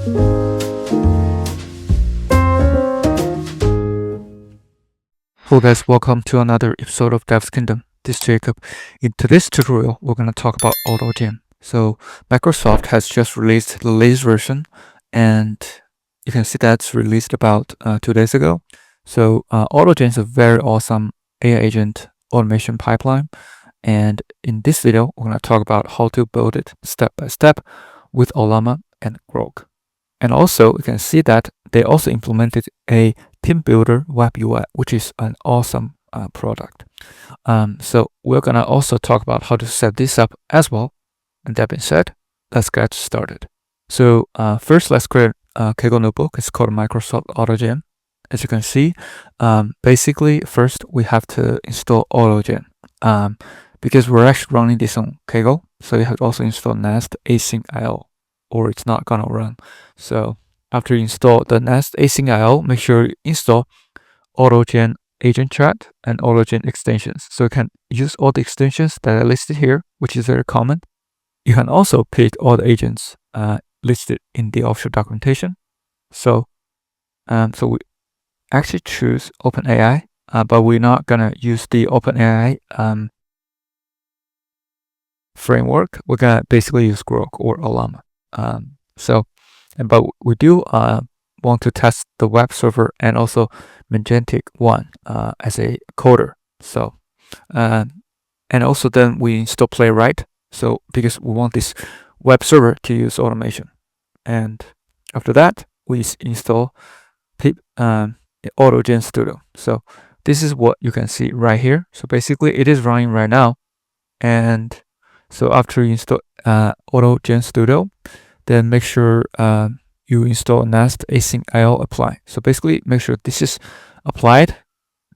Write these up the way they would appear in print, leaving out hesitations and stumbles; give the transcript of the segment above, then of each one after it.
Hello guys, welcome to another episode of Dev's Kingdom. This is Jacob. In today's tutorial, we're going to talk about AutoGen. So Microsoft has just released the latest version, and you can see that's released about 2 days ago. So AutoGen is a very awesome AI agent automation pipeline. And in this video, we're going to talk about how to build it step by step with Ollama and Groq. And also, you can see that they also implemented a Team Builder Web UI, which is an awesome product. So we're gonna also talk about how to set this up as well. And that being said, let's get started. So first, let's create a Kaggle notebook. It's called Microsoft AutoGen. As you can see, basically, first we have to install AutoGen because we're actually running this on Kaggle. So you have to also install Nest Async IO, or it's not gonna run. So after you install the Nest Async IO, make sure you install AutoGen Agent Chat and AutoGen extensions. So you can use all the extensions that are listed here, which is very common. You can also pick all the agents listed in the official documentation. So we actually choose OpenAI, but we're not gonna use the OpenAI framework. We're gonna basically use Groq or Ollama. But we do want to test the web server and also Magentic 1 as a coder. So, and also then we install Playwright. So because we want this web server to use automation. And after that, we install AutoGen Studio. So this is what you can see right here. So basically it is running right now. And so after you install AutoGen Studio, then make sure you install Nest Async IO apply. So basically make sure this is applied,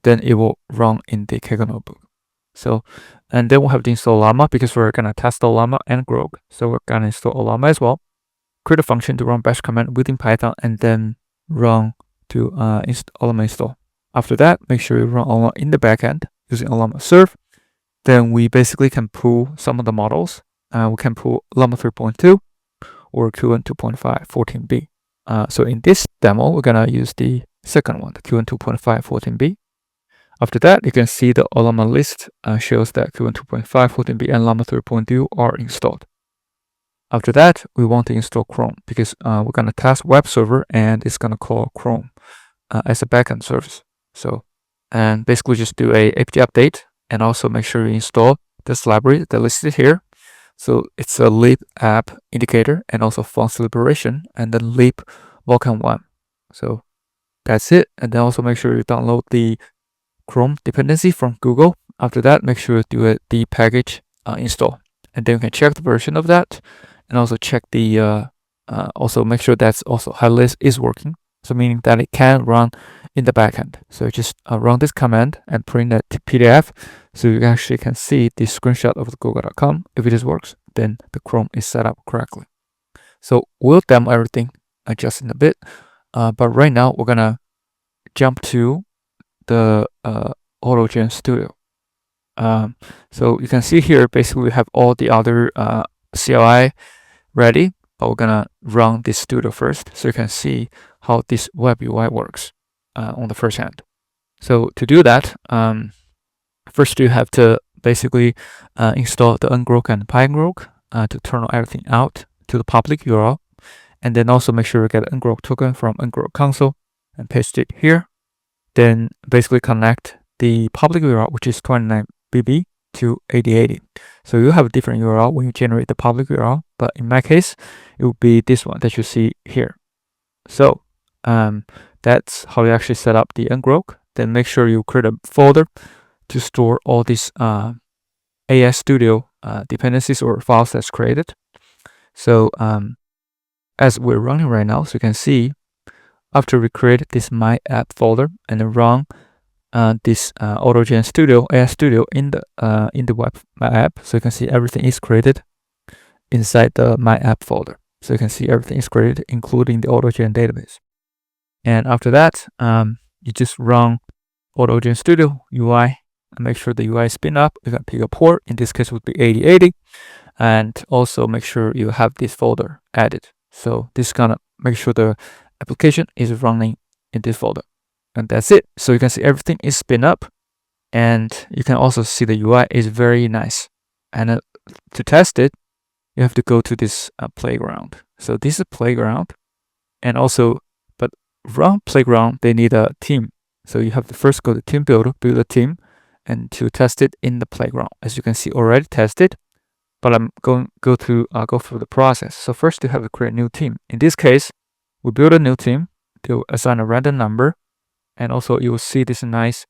then it will run in the Kaggle notebook. So, and then we'll have to install Ollama because we're gonna test Ollama and Groq. So we're gonna install Ollama as well. Create a function to run bash command within Python and then run to Ollama install. After that, make sure you run Ollama in the backend using Ollama serve. Then we basically can pull some of the models. We can pull Ollama 3.2 or Qwen 2.5 14B. So in this demo, we're gonna use the second one, the Qwen 2.5 14B. After that, you can see the Ollama list shows that Qwen 2.5 14B and Llama 3.2 are installed. After that, we want to install Chrome because we're gonna test web server and it's gonna call Chrome as a backend service. So, and basically just do a apt update and also make sure you install this library that's listed here. So it's a lib app indicator and also fonts liberation and then lib Vulkan 1. So that's it. And then also make sure you download the Chrome dependency from Google. After that, make sure you do the package install. And then you can check the version of that and also check the, also make sure that's also Highlight is working. So meaning that it can run in the backend. So just run this command and print that PDF. So you actually can see the screenshot of the google.com. If it works, then the Chrome is set up correctly. So we'll demo everything just in a bit. But right now we're gonna jump to the AutoGen Studio. So you can see here, basically we have all the other CLI ready, but we're gonna run this studio first so you can see how this web UI works on the first hand. So to do that, first you have to basically install the Groq and PyGroq to turn everything out to the public URL. And then also make sure you get Groq token from Groq console and paste it here. Then basically connect the public URL, which is 29BB, to 8080. So you have a different URL when you generate the public URL, but in my case, it will be this one that you see here. So that's how you actually set up the Groq. Then make sure you create a folder to store all these AI Studio dependencies or files that's created. So as we're running right now, so you can see after we create this My App folder and then run this AutoGen Studio, AI Studio in the web My App, so you can see everything is created inside the My App folder. So you can see everything is created, including the AutoGen database. And after that, you just run AutoGen Studio UI and make sure the UI is spin up. You can pick a port. In this case, it would be 8080. And also make sure you have this folder added. So this is gonna make sure the application is running in this folder. And that's it. So you can see everything is spin up, and you can also see the UI is very nice. And to test it, you have to go to this playground. So this is playground, and also, but run playground, they need a team. So you have to first go to team builder, build a team, and to test it in the playground. As you can see, already tested, but I'm going go through the process. So first you have to create a new team. In this case, we build a new team to assign a random number, and also you will see this nice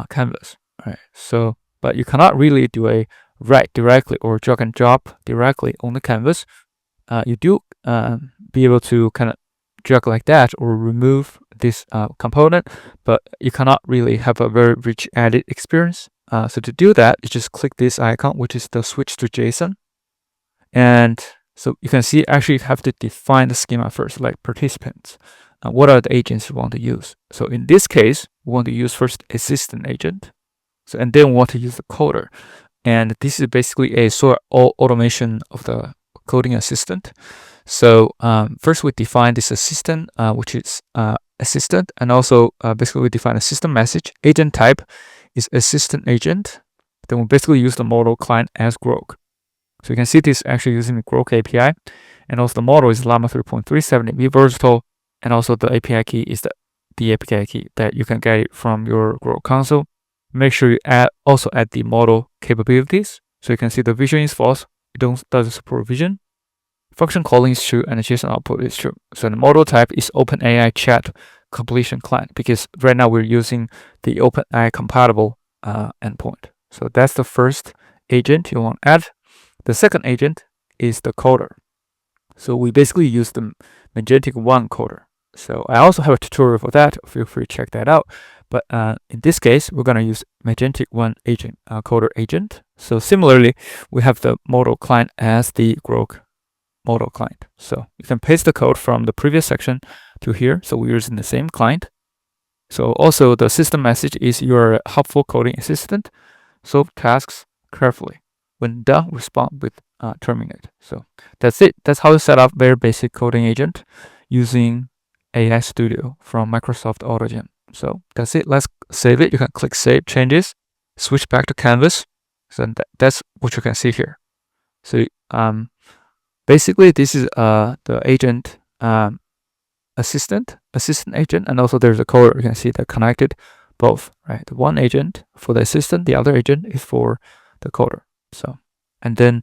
canvas. All right. So, but you cannot really do a write directly or drag and drop directly on the canvas. You do be able to kind of drag like that or remove this component, but you cannot really have a very rich edit experience. So to do that, you just click this icon, which is the switch to JSON. And so you can see actually you have to define the schema first, like participants. What are the agents you want to use? So in this case, we want to use first assistant agent. So, and then we want to use the coder. And this is basically a sort of automation of the coding assistant. So first we define this assistant, which is assistant, and also basically we define a system message. Agent type is assistant agent. Then we basically use the model client as Groq. So you can see this actually using the Groq API, and also the model is Llama 3.37 be versatile, and also the API key is the API key that you can get it from your Groq console. Make sure you also add the model capabilities. So you can see the vision is false. It doesn't support vision. Function calling is true, and the JSON output is true. So the model type is OpenAI chat completion client, because right now we're using the OpenAI compatible endpoint. So that's the first agent you want to add. The second agent is the coder. So we basically use the Magentic 1 coder. So I also have a tutorial for that. Feel free to check that out. But in this case, we're going to use Magentic 1 agent, coder agent. So similarly, we have the model client as the Groq model client. So you can paste the code from the previous section to here. So we're using the same client. So also the system message is your helpful coding assistant. Solve tasks carefully. When done, respond with terminate. So that's it. That's how to set up very basic coding agent using AI Studio from Microsoft AutoGen. So that's it. Let's save it. You can click Save Changes, switch back to Canvas. So that's what you can see here. So basically, this is the agent assistant agent, and also there's a coder. You can see they're connected both, right? The one agent for the assistant, the other agent is for the coder. So, and then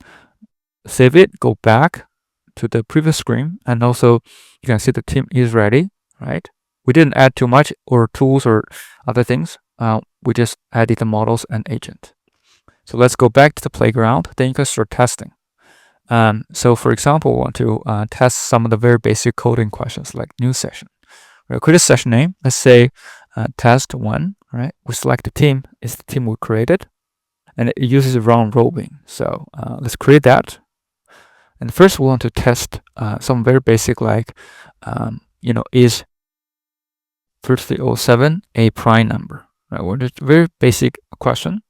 save it, go back to the previous screen, and also you can see the team is ready, right? We didn't add too much or tools or other things. We just added the models and agent. So let's go back to the playground. Then you can start testing. So for example, we want to test some of the very basic coding questions like new session. We'll create a session name. Let's say test 1, right? We select the team. It's the team we created, and it uses round robin. So let's create that. And first we want to test some very basic like, is 3307 a prime number? Right? Well, it's a very basic question.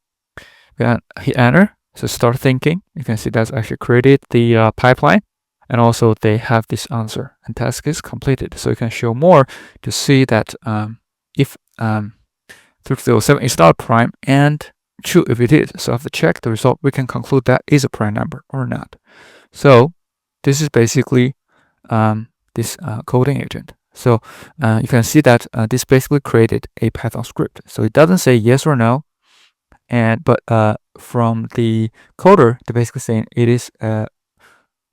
We can hit enter. So start thinking. You can see that's actually created the pipeline, and also they have this answer, and task is completed. So you can show more to see that if 3307 is not a prime, and true if it is. So after check the result, we can conclude that is a prime number or not. So this is basically this coding agent. So you can see that this basically created a Python script. So it doesn't say yes or no, but from the coder, they're basically saying it is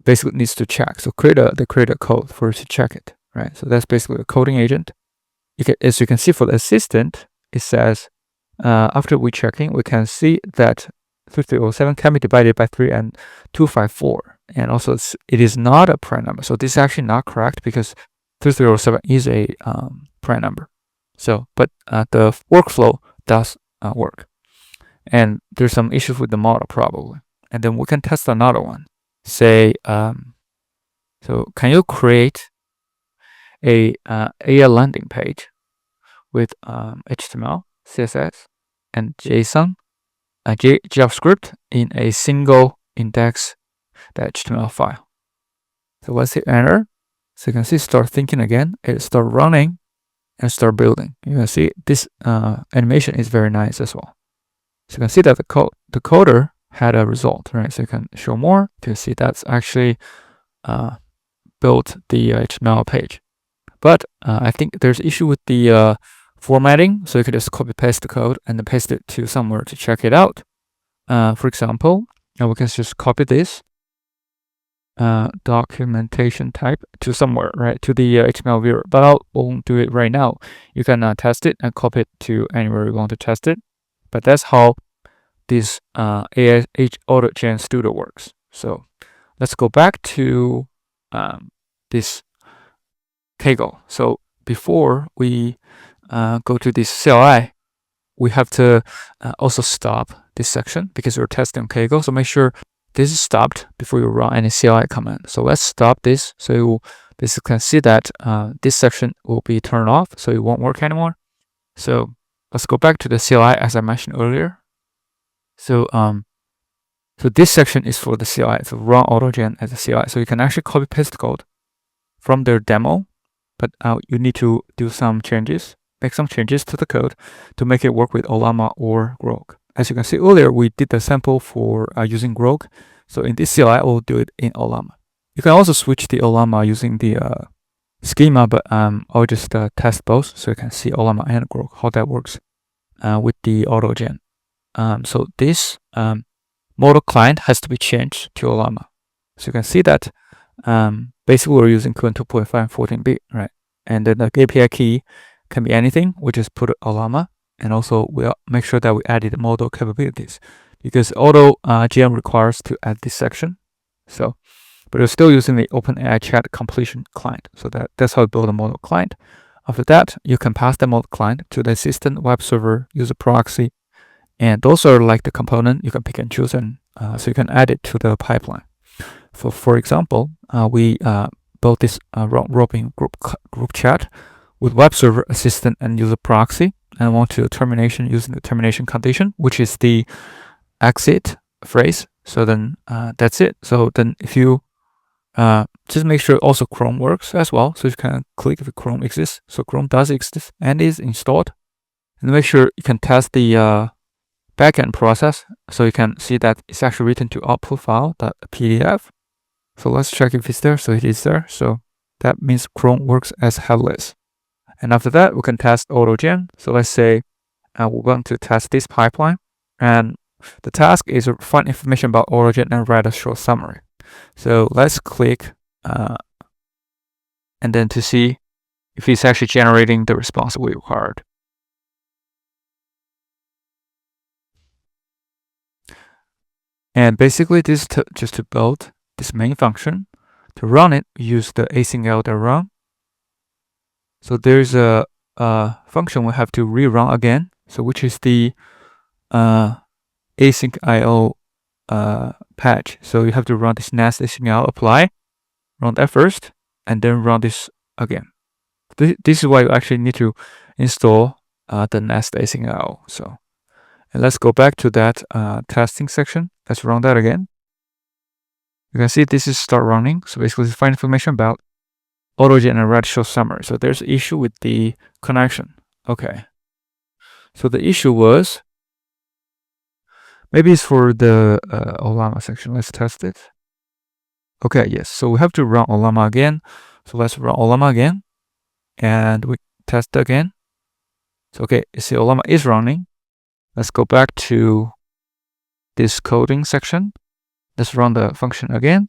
basically needs to check. So they create a code for it to check it, right? So that's basically a coding agent. As you can see for the assistant, it says after we checking, we can see that 3307 can be divided by 3 and 254, and also it is not a prime number. So this is actually not correct because 3307 is a prime number. So, but the workflow does work. And there's some issues with the model probably. And then we can test another one. Say, so can you create a landing page with HTML, CSS, and JSON, JavaScript in a single index.html file? So let's hit enter. So you can see start thinking again, it start running and start building. You can see this animation is very nice as well. So you can see that the coder had a result, right? So you can show more to see that's actually built the HTML page. But I think there's issue with the formatting, so you can just copy paste the code and then paste it to somewhere to check it out. For example, we can just copy this documentation type to somewhere, right, to the HTML viewer. But I won't do it right now. You can test it and copy it to anywhere you want to test it. But that's how this AutoGen Studio works. So let's go back to this Kaggle. So before we go to this CLI, we have to also stop this section because we're testing Kaggle. So make sure this is stopped before you run any CLI command. So let's stop this. So you basically can see that this section will be turned off, so it won't work anymore. So let's go back to the CLI as I mentioned earlier. So so this section is for the CLI. So run AutoGen as a CLI. So you can actually copy paste the code from their demo, but you need to do some changes, make some changes to the code to make it work with Ollama or Groq. As you can see earlier, we did the sample for using Groq. So in this CLI, we'll do it in Ollama. You can also switch the Ollama using the schema, but I'll just test both so you can see Ollama and Groq, how that works with the AutoGen. So this model client has to be changed to Ollama. So you can see that basically we're using Qwen 2.5 and 14-bit, right? And then the API key can be anything. We just put Ollama, and also we'll make sure that we added model capabilities because AutoGen requires to add this section. So, but we're still using the OpenAI chat completion client. So that's how we build a model client. After that, you can pass the model client to the assistant, web server, user proxy, and those are like the component you can pick and choose, and so you can add it to the pipeline. For example, we built this roping group chat with web server, assistant, and user proxy, and want to termination using the termination condition, which is the exit phrase. So then that's it. So then if you just make sure also Chrome works as well. So you can click if Chrome exists. So Chrome does exist and is installed. And make sure you can test the backend process. So you can see that it's actually written to output file.pdf. So let's check if it's there. So it is there. So that means Chrome works as headless. And after that, we can test AutoGen. So let's say we're going to test this pipeline. And the task is to find information about AutoGen and write a short summary. So let's click and then to see if it's actually generating the response we required. And basically this is just to build this main function. To run it, we use the async.run. So there's a function we have to rerun again. So which is the async IO patch. So you have to run this nest async apply, run that first, and then run this again. This is why you actually need to install the nest async IO. So, and let's go back to that testing section. Let's run that again. You can see this is start running. So basically, find information about AutoGen and write short summary. So there's an issue with the connection. Okay. So the issue was maybe it's for the Ollama section. Let's test it. Okay, yes. So we have to run Ollama again. So let's run Ollama again. And we test again. So okay, you see Ollama is running. Let's go back to this coding section. Let's run the function again.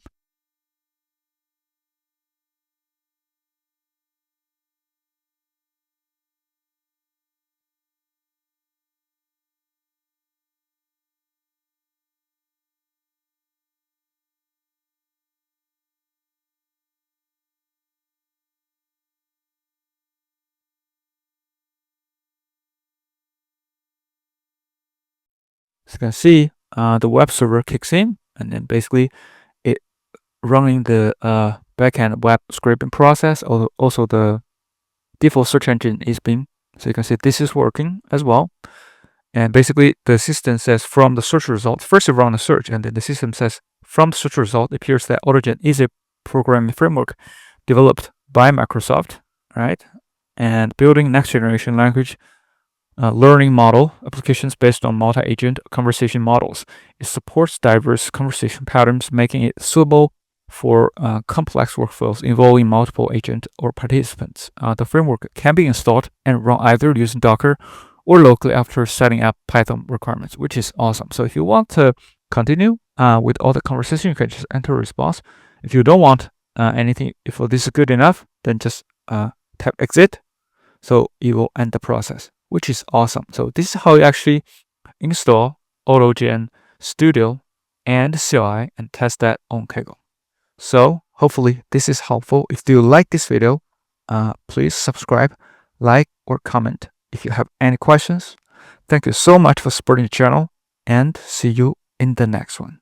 So you can see the web server kicks in, and then basically it running the backend web scraping process. Also the default search engine is being. So you can see this is working as well. And basically the system says from the search result, first you run a search, and then the system says from the search result, it appears that AutoGen is a programming framework developed by Microsoft, right? And building next generation language learning model applications based on multi-agent conversation models. It supports diverse conversation patterns, making it suitable for complex workflows involving multiple agents or participants. The framework can be installed and run either using Docker or locally after setting up Python requirements, which is awesome. So if you want to continue with all the conversation, you can just enter a response. If you don't want anything, if this is good enough, then just tap exit. So it will end the process, which is awesome. So this is how you actually install AutoGen Studio and CLI and test that on Kaggle. So hopefully this is helpful. If you like this video, please subscribe, like, or comment if you have any questions. Thank you so much for supporting the channel, and see you in the next one.